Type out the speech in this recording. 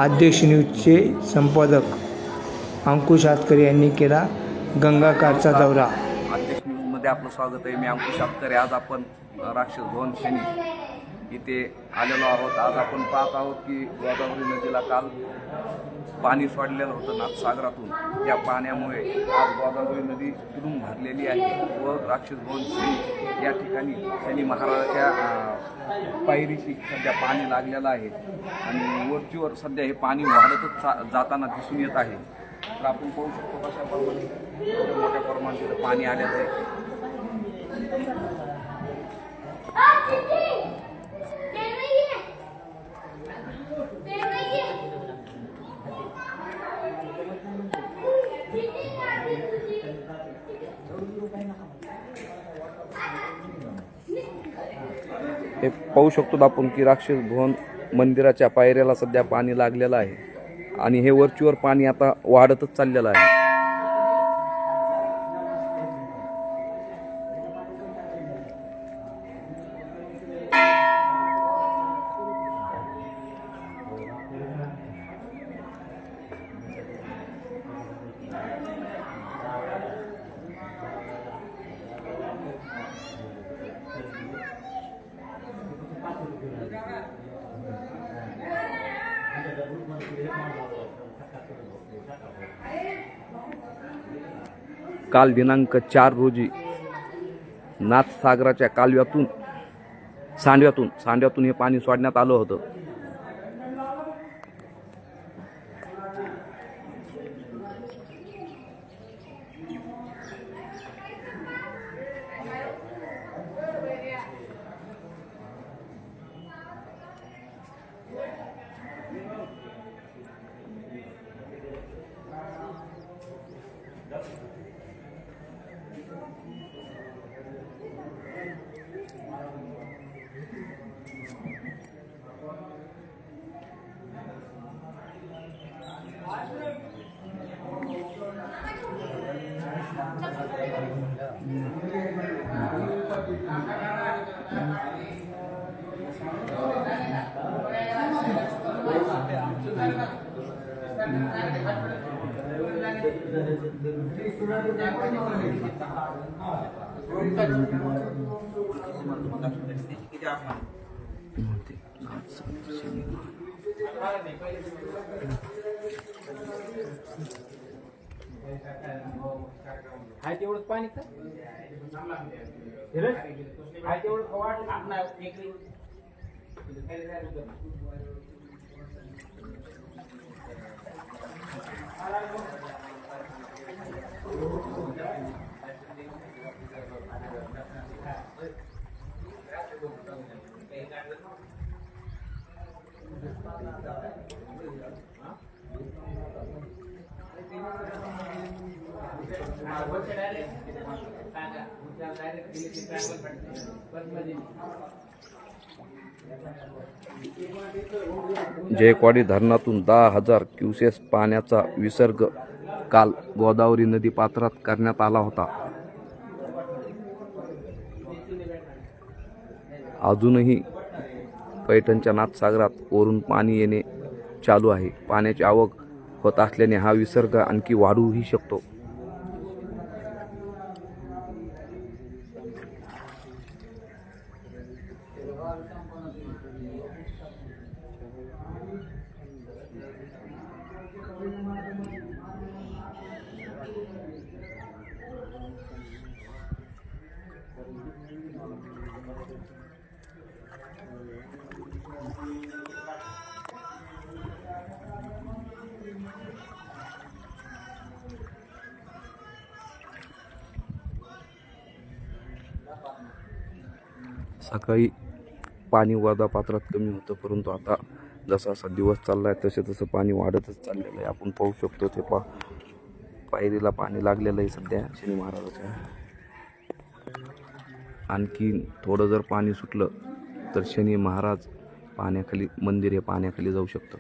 अध्यक्ष न्यूजचे संपादक अंकुश हातकरे यांनी केला गंगाकारचा दौरा। अध्यक्ष न्यूजमध्ये आपलं स्वागत आहे। मी अंकुश हातकरे। आज आपण राक्षस भवन शनी इथे आलेलो आहोत। आज आपण पाहत आहोत की गोदावरी नदीला काल पाणी सोडलेलं होतं नाथसागरातून। या पाण्यामुळे आज गोदावरी नदी तुडूंब भरलेली आहे व राक्षस भवन शनी या ठिकाणी शनी महाराजाच्या पायरीशी सध्या पाणी लागलेलं आहे आणि वरचीवर सध्या हे पाणी वाढतच जाताना दिसून येत आहे। तर आपण पाहू शकतो कशा प्रमाणे मोठ्या प्रमाणात पाणी आलेलं आहे। हे पाहू शकतो आपण की राक्षस भवन मंदिराच्या पायऱ्याला सध्या पाणी लागलेलं आहे आणि हे वरचीवर पाणी आता वाढतच चाललेलं आहे। काल दिनांक 4 रोजी नाथसागराच्या कालव्यातून सांडव्यातून हे पाणी सोडण्यात आलं होतं। हाय तेवढंच पाणी का हाय तेवढं वाट जयकवाडी धरणातून 10,000 क्युसेस पाण्याचा विसर्ग काल गोदावरी नदी पात्रात करण्यात आला होता। अजूनही पैठणच्या नाथसागरात वरून पाणी येणे चालू आहे। पाण्याची आवक होत असल्याने हा विसर्ग आणखी वाढूही शकतो। सकाळी पाणी वर्धा पात्रात कमी होतं, परंतु आता जसा दिवस चाललाय तसं पाणी वाढतच चाललेलं आहे। आपण पाहू शकतो ते पायरीला पाणी लागलेलं आहे सध्या शनी महाराजाच्या। आणखी थोडं जर पाणी सुटलं तर शनी महाराज पाण्याखाली मंदिर हे पाण्याखाली जाऊ शकतं।